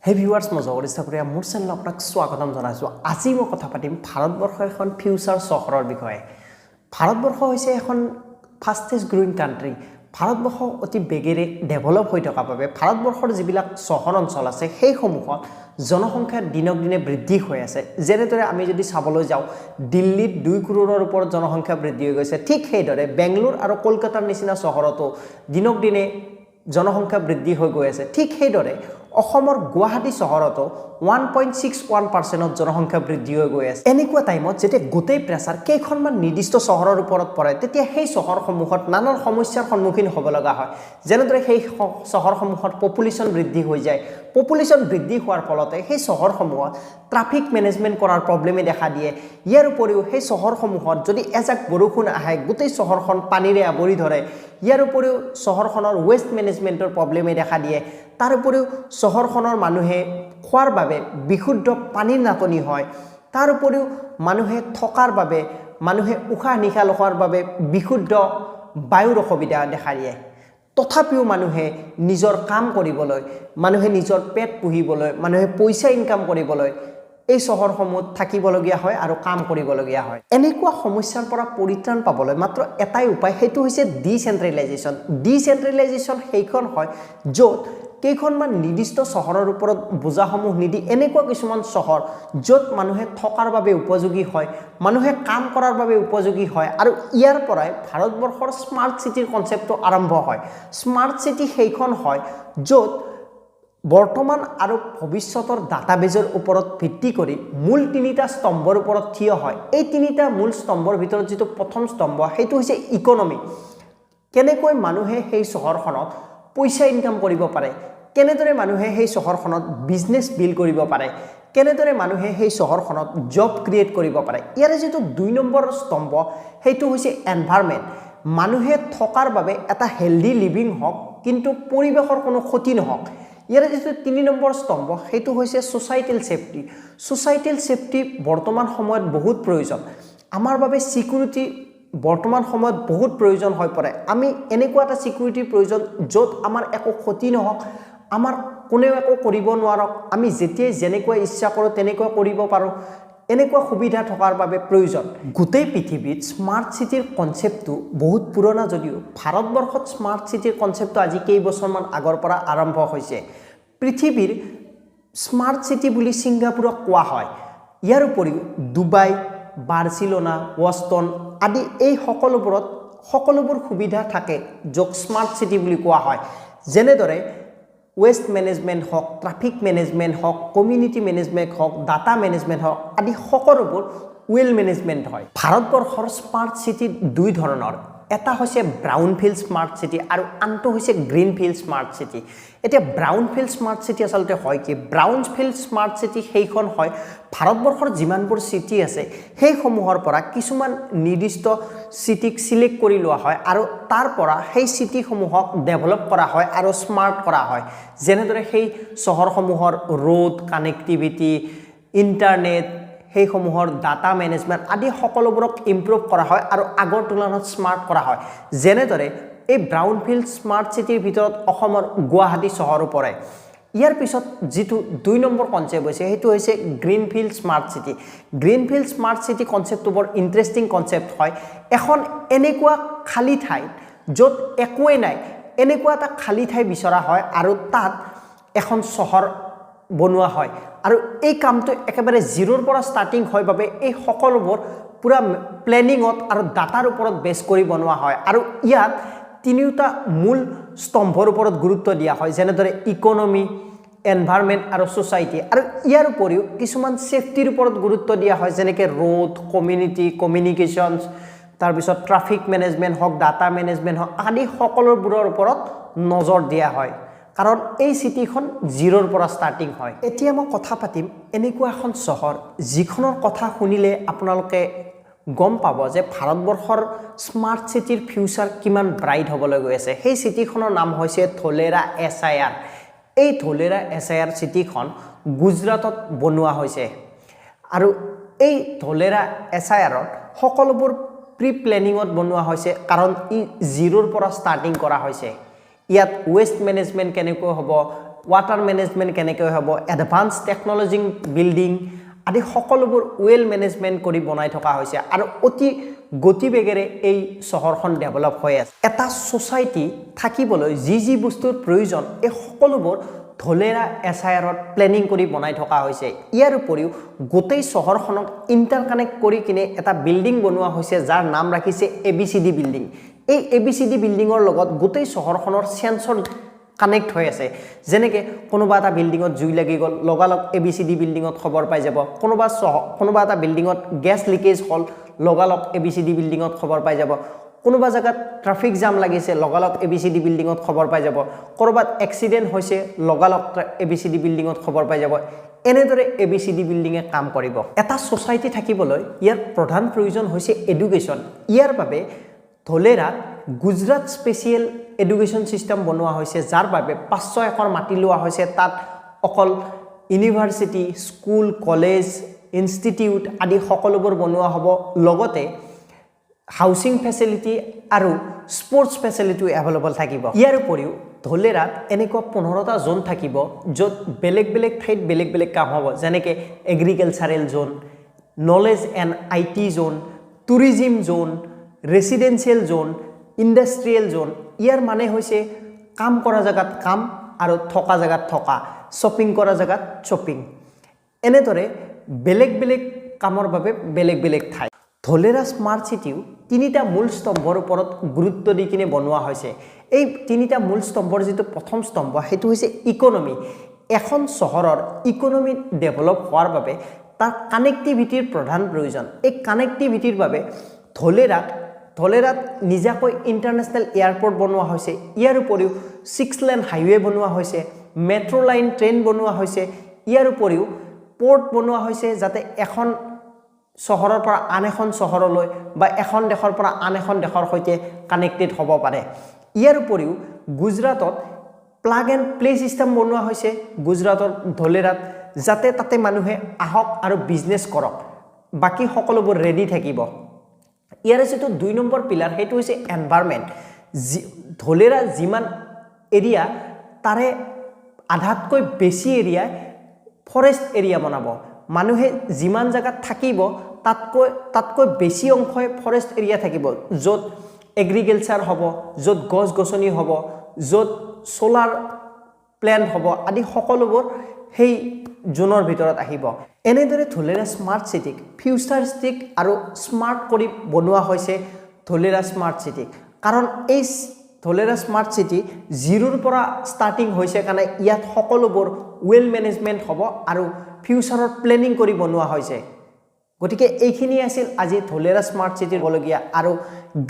হে ভিউয়াৰ্স মই জগদীশ ঠাকুৰীয়া মোৰ চেনেল আপোনাক স্বাগতম জনাইছো আজি মই কথা পাতিম ভাৰতবৰ্ষৰ এখন ফিউচাৰ চহৰৰ বিষয়ে ভাৰতবৰ্ষ হৈছে এখন ফাষ্টেষ্ট গ্ৰোইং কান্ট্ৰি ভাৰতবৰ্ষ অতি বেগেৰে ডেভেলপ হৈ থকা বাবে ভাৰতবৰ্ষৰ যিবিলাক চহৰ অঞ্চল আছে সেই সমূহত জনসংখ্যা দিনক দিনে বৃদ্ধি হৈ আছে যেনেদৰে আমি যদি চাবলৈ যাওঁ দিল্লীত 2 কোটিৰ ওপৰত জনসংখ্যা বৃদ্ধি হৈ গৈছে ঠিক সেইদৰে বেংগলোৰ আৰু কলকাতাৰ নিচিনা চহৰতো দিনক দিনে জনসংখ্যা বৃদ্ধি হৈ গৈ আছে ঠিক সেইদৰে অসমৰ গুৱাহাটী চহৰতো 1.61% জনসংখ্যা বৃদ্ধি হৈ গৈ আছে এনেকুৱা টাইমত যেতিয়া গোটেই প্ৰেছাৰ কেইখনমান নিৰ্দিষ্ট চহৰৰ ওপৰত পৰে তেতিয়া সেই চহৰসমূহত নানান সমস্যাৰ সন্মুখীন হ'ব লগা হয় যেনেদৰে সেই চহৰসমূহত পপুলেশ্যন বৃদ্ধি হৈ যায় পপুলেশ্যন বৃদ্ধি হোৱাৰ ফলতে সেই চহৰসমূহত ট্ৰাফিক মেনেজমেন্ট কৰাৰ প্ৰবলেমে দেখা দিয়ে ইয়াৰ উপৰিও সেই চহৰসমূহত যদি এজাক বৰষুণ আহে গোটেই চহৰখন পানীৰে আৱৰি ধৰে ইয়াৰ উপৰিও চহৰখনৰ ওয়েষ্ট মেনেজমেন্টৰ প্ৰবলেমে দেখা দিয়ে তাৰ উপৰিও চহৰখনৰ মানুহে খোৱাৰ বাবে বিশুদ্ধ পানীৰ নাটনি হয় তাৰ উপৰিও মানুহে থকাৰ বাবে মানুহে উশাহ নিশাহ লোৱাৰ বাবে বিশুদ্ধ বায়ুৰ অসুবিধা দেখা দিয়ে তথাপিও মানুহে নিজৰ কাম কৰিবলৈ মানুহে নিজৰ পেট পুহিবলৈ মানুহে পইচা ইনকাম কৰিবলৈ এই চহৰসমূহত থাকিবলগীয়া হয় আৰু কাম কৰিবলগীয়া হয় এনেকুৱা সমস্যাৰ পৰা পৰিত্ৰাণ পাবলৈ মাত্ৰ এটাই উপায় সেইটো হৈছে ডিচেন্ট্ৰেলাইজেশ্যন সেইখন হয় য'ত কেইখনমান নিৰ্দিষ্ট চহৰৰ ওপৰত বুজাসমূহ নিদি এনেকুৱা কিছুমান চহৰ য'ত মানুহে থকাৰ বাবে উপযোগী হয় মানুহে কাম কৰাৰ বাবে উপযোগী হয় আৰু ইয়াৰ পৰাই ভাৰতবৰ্ষৰ স্মাৰ্ট সিটিৰ কনসেপ্টটো আৰম্ভ হয় স্মাৰ্ট সিটি সেইখন হয় য'ত বৰ্তমান আৰু ভৱিষ্যতৰ ডাটাবেজৰ ওপৰত ভিত্তি কৰি মূল তিনিটা স্তম্ভৰ ওপৰত থিয় হয় এই তিনিটা মূল স্তম্ভৰ ভিতৰত যেটো প্ৰথম স্তম্ভ সেইটো হৈছে ইকোনমি কেনেকৈ মানুহে সেই চহৰখনত পইচা ইনকাম কৰিব পাৰে কেনেদৰে মানুহে সেই চহৰখনত বিজনেস বিল্ড কৰিব পাৰে কেনেদৰে মানুহে সেই চহৰখনত জব ক্ৰিয়েট কৰিব পাৰে ইয়াৰ যেটো 2 নম্বৰ স্তম্ভ সেইটো হৈছে এনভায়ৰনমেন্ট মানুহে থকাৰ বাবে এটা হেলদি লিভিং হক কিন্তু পৰিবেশৰ কোনো ক্ষতি নহক ইয়াৰ যেটো 3 নম্বৰ স্তম্ভ সেইটো হৈছে সোসাইটেল সেফটি বৰ্তমান সময়ত বহুত প্ৰয়োজন আমাৰ বাবে সিকিউৰিটি বৰ্তমান সময়ত বহুত প্ৰয়োজন হৈ পৰে আমি এনেকুৱা এটা সিকিউৰিটিৰ প্ৰয়োজন য'ত আমাৰ একো ক্ষতি নহক আমাৰ কোনেও একো কৰিব নোৱাৰক আমি যেতিয়া যেনেকুৱা ইচ্ছা কৰো তেনেকুৱা কৰিব পাৰো এনেকুৱা সুবিধা থকাৰ বাবে প্ৰয়োজন গোটেই পৃথিৱীত স্মাৰ্ট সিটিৰ কনসেপ্টটো বহুত পুৰণা যদিও ভাৰতবৰ্ষত স্মাৰ্ট সিটিৰ কনসেপ্টটো আজি কেই বছৰমান আগৰ পৰা আৰম্ভ হৈছে পৃথিৱীৰ স্মাৰ্ট সিটি বুলি সিংগাপুৰক কোৱা হয় ইয়াৰ উপৰিও দুবাই বাৰ্চিলোনা ওয়াষ্টন আদি এই সকলোবোৰ সুবিধা থাকে যক স্মাৰ্ট সিটি বুলি কোৱা হয় যেনেদৰে ওয়েষ্ট মেনেজমেন্ট হক ট্ৰাফিক মেনেজমেন্ট হক কমিউনিটি মেনেজমেন্ট হক ডাটা মেনেজমেন্ট হক আদি সকলোবোৰ ওয়েল মেনেজমেন্ট হয় ভাৰতবৰ্ষৰ স্মাৰ্ট সিটি দুই ধৰণৰ এটা হৈছে ব্ৰাউনফিল্ড স্মাৰ্ট সিটি আৰু আনটো হৈছে গ্ৰীনফিল্ড স্মাৰ্ট সিটি এতিয়া ব্ৰাউনফিল্ড স্মাৰ্ট সিটি আসলতে হয় কি ব্ৰাউনফিল্ড স্মাৰ্ট সিটি সেইখন হয় ভাৰতবৰ্ষৰ যিমানবোৰ সিটি আছে সেই সমূহৰ পৰা কিছুমান নিৰ্দিষ্ট সিটিক সিলেক্ট কৰি লোৱা হয় আৰু তাৰ পৰা সেই সিটি সমূহক ডেভেলপ কৰা হয় আৰু স্মাৰ্ট কৰা হয় যেনেদৰে সেই চহৰসমূহৰ ৰোড কানেক্টিভিটি ইন্টাৰনেট সেই সমূহৰ ডাটা মেনেজমেন্ট আদি সকলোবোৰক ইমপ্ৰুভ কৰা হয় আৰু আগৰ তুলনাত স্মাৰ্ট কৰা হয় যেনেদৰে এই ব্ৰাউনফিল্ড স্মাৰ্ট সিটিৰ ভিতৰত অসমৰ গুৱাহাটী চহৰ পৰে ইয়াৰ পিছত যেটো 2 নম্বৰ কনসেপ্ট হৈছে হেতু হৈছে গ্ৰীনফিল্ড স্মাৰ্ট সিটি কনসেপ্টটো বৰ ইন্টাৰেষ্টিং কনসেপ্ট হয় এখন এনেকুৱা খালি ঠাই য'ত একোৱে নাই এনেকুৱা এটা খালি ঠাই বিচৰা হয় আৰু তাত এখন চহৰ বনোৱা হয় আৰু এই কামটো একেবাৰে জিৰোৰ পৰা ষ্টাৰ্টিং হয় বাবে এই সকলোবোৰ পুৰা প্ল্যানিংত আৰু ডাটাৰ ওপৰত বেছ কৰি বনোৱা হয় আৰু ইয়াত তিনিটা মূল স্তম্ভৰ ওপৰত গুৰুত্ব দিয়া হয় যেনেদৰে ইকোনমি এনভায়ৰনমেন্ট আৰু সোসাইটি আৰু ইয়াৰ উপৰিও কিছুমান সেফটিৰ ওপৰত গুৰুত্ব দিয়া হয় যেনেকৈ ৰোড কমিউনিটি কমিউনিকেশনছ তাৰ পিছত ট্ৰাফিক মেনেজমেন্ট হক ডাটা মেনেজমেন্ট হক আদি সকলোবোৰৰ ওপৰত নজৰ দিয়া হয় কাৰণ এই সিটিখন জিৰোৰ পৰা ষ্টাৰ্টিং হয় এতিয়া মই কথা পাতিম এনেকুৱা এখন চহৰ যিখনৰ কথা শুনিলে আপোনালোকে গম পাব যে ভাৰতবৰ্ষৰ স্মাৰ্ট সিটিৰ ফিউচাৰ কিমান ব্ৰাইট হ'বলৈ গৈ আছে সেই সিটিখনৰ নাম হৈছে dholera SIR এই dholera SIR সিটিখন গুজৰাটত বনোৱা হৈছে আৰু এই dholera SIR সকলোবোৰ প্ৰি প্ল্যানিংত বনোৱা হৈছে কাৰণ ই জিৰোৰ পৰা ষ্টাৰ্টিং কৰা হৈছে ইয়াত ওয়েষ্ট মেনেজমেন্ট কেনেকৈ হ'ব ৱাটাৰ মেনেজমেণ্ট কেনেকৈ হ'ব এডভান্স টেকন'লজি বিল্ডিং আদি সকলোবোৰ ৱেল মেনেজমেণ্ট কৰি বনাই থকা হৈছে আৰু অতি গতিবেগেৰে এই চহৰখন ডেভেলপ হৈ আছে এটা সোসাইটি থাকিবলৈ যি বস্তুৰ প্ৰয়োজন এই সকলোবোৰ ধলেৰা এছআইআৰত প্লেনিং কৰি বনাই থকা হৈছে ইয়াৰ উপৰিও গোটেই চহৰখনক ইণ্টাৰকানেক্ট কৰি কিনে এটা বিল্ডিং বনোৱা হৈছে যাৰ নাম ৰাখিছে ABCD বিল্ডিং এই ABCD বিল্ডিঙৰ লগত গোটেই চহৰখনৰ সেন্সৰ কানেক্ট হৈ আছে যেনেকৈ কোনোবা এটা বিল্ডিঙত জুই লাগি গ'ল লগালগ ABCD বিল্ডিঙত খবৰ পাই যাব কোনোবা এটা বিল্ডিঙত গেছ লিকেজ হ'ল লগালগ ABCD বিল্ডিঙত খবৰ পাই যাব কোনোবা জায়গাত ট্ৰাফিক জাম লাগিছে লগালগ ABCD বিল্ডিঙত খবৰ পাই যাব কৰবাত এক্সিডেন্ট হৈছে লগালগ ABCD বিল্ডিঙত খবৰ পাই যাব এনেদৰে ABCD বিল্ডিঙে কাম কৰিব এটা সোসাইটি থাকিবলৈ ইয়াৰ প্ৰধান প্ৰয়োজন হৈছে এডুকেশ্যন ইয়াৰ বাবে ধলেৰাত গুজৰাট স্পেচিয়েল এডুকেশ্যন সিস্টেম বনোৱা হৈছে যাৰ বাবে 500 একৰ মাটি লোৱা হৈছে তাত অকল ইউনিভাৰ্সিটি স্কুল কলেজ ইনষ্টিটিউট আদি সকলোবোৰ বনোৱা হ'ব লগতে হাউচিং ফেসিলিটি আৰু স্পোৰ্টস ফেসিলিটি এভেলেবল থাকিব ইয়াৰ উপৰিও ধলেৰাত এনেকুৱা 15টা জোন থাকিব য'ত বেলেগ ঠাইত বেলেগ কাম হ'ব যেনেকৈ agricultural zone knowledge and IT zone tourism zone residential zone industrial zone ইয়াৰ মানে হৈছে কাম কৰা জায়গাত কাম আৰু থকা জায়গাত থকা শপিং কৰা জায়গাত শপিং এনেদৰে বেলেগ কামৰ বাবে বেলেগ ঠাই ধলেৰা স্মাৰ্ট সিটিও তিনিটা মূল স্তম্ভৰ ওপৰত গুৰুত্ব দি কিনে বনোৱা হৈছে এই তিনিটা মূল স্তম্ভৰ যেটো প্ৰথম স্তম্ভ হেতু হৈছে ইকোনমি এখন চহৰৰ ইকোনমি ডেভেলপ হোৱাৰ বাবে তাৰ কানেক্টিভিটিৰ প্ৰধান প্ৰয়োজন এই কানেক্টিভিটিৰ বাবে ধলেৰাত নিজাকৈ ইন্টাৰনেশ্যনেল এয়াৰপোৰ্ট বনোৱা হৈছে ইয়াৰ উপৰিও 6 লেন হাইৱে বনোৱা হৈছে মেট্ৰো লাইন ট্ৰেইন বনোৱা হৈছে ইয়াৰ উপৰিও পোৰ্ট বনোৱা হৈছে যাতে এখন চহৰৰ পৰা আন এখন চহৰলৈ বা এখন দেশৰ পৰা আন এখন দেশৰ সৈতে কানেক্টেড হ'ব পাৰে ইয়াৰ উপৰিও গুজৰাটত প্লাগ এণ্ড প্লে সিস্টেম বনোৱা হৈছে গুজৰাটৰ ধলেৰাত যাতে তাতে মানুহে আহক আৰু বিজনেছ কৰক বাকি সকলোবোৰ ৰেডি থাকিব ইয়াৰ যেটো 2 নম্বৰ পিলাৰ হেতু হৈছে এনভায়ৰনমেন্ট ধলেৰা যিমান এৰিয়া তাৰে আধাতকৈ বেছি এৰিয়া ফৰেষ্ট এৰিয়া বনাব মানুহে যিমান জায়গা থাকিব তাতকৈ বেছি অংশই ফৰেষ্ট এৰিয়া থাকিব য'ত এগ্ৰিকালচাৰ হ'ব য'ত গছ গছনি হ'ব য'ত সোলাৰ প্ল্যান্ট হ'ব আদি সকলোবোৰ সেই জোনৰ ভিতৰত আহিব এনেদৰে ধলেৰা স্মাৰ্ট সিটিক ফিউচাৰিষ্টিক আৰু স্মাৰ্ট কৰি বনোৱা হৈছে ধলেৰা স্মাৰ্ট সিটি কাৰণ এই ধলেৰা স্মাৰ্ট সিটি জিৰোৰ পৰা ষ্টাৰ্টিং হৈছে কাৰণে ইয়াত সকলোবোৰ ৱেল মেনেজমেন্ট হ'ব আৰু ফিউচাৰৰ প্লেনিং কৰি বনোৱা হৈছে গতিকে এইখিনি আছিল আজি ধলেৰা স্মাৰ্ট সিটিৰ বলগিয়া আৰু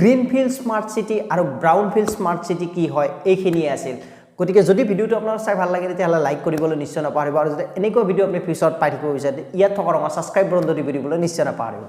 গ্ৰীনফিল্ড স্মাৰ্ট সিটি আৰু ব্ৰাউনফিল্ড স্মাৰ্ট সিটি কি হয় এইখিনি আছিল গতিকে যদি ভিডিওটো আপোনাৰ চাই ভাল লাগে তেতিয়াহলে লাইক কৰিবলৈ নিশ্চয় নাপাহৰিব আৰু যদি এনেকুৱা ভিডিও আপুনি ফিউচাৰত পাই থাকিব বিচাৰে ইয়াত থকা ৰঙা সাবস্ক্ৰাইব বটনটো টিপি দিবলৈ নিশ্চয় নাপাহৰিব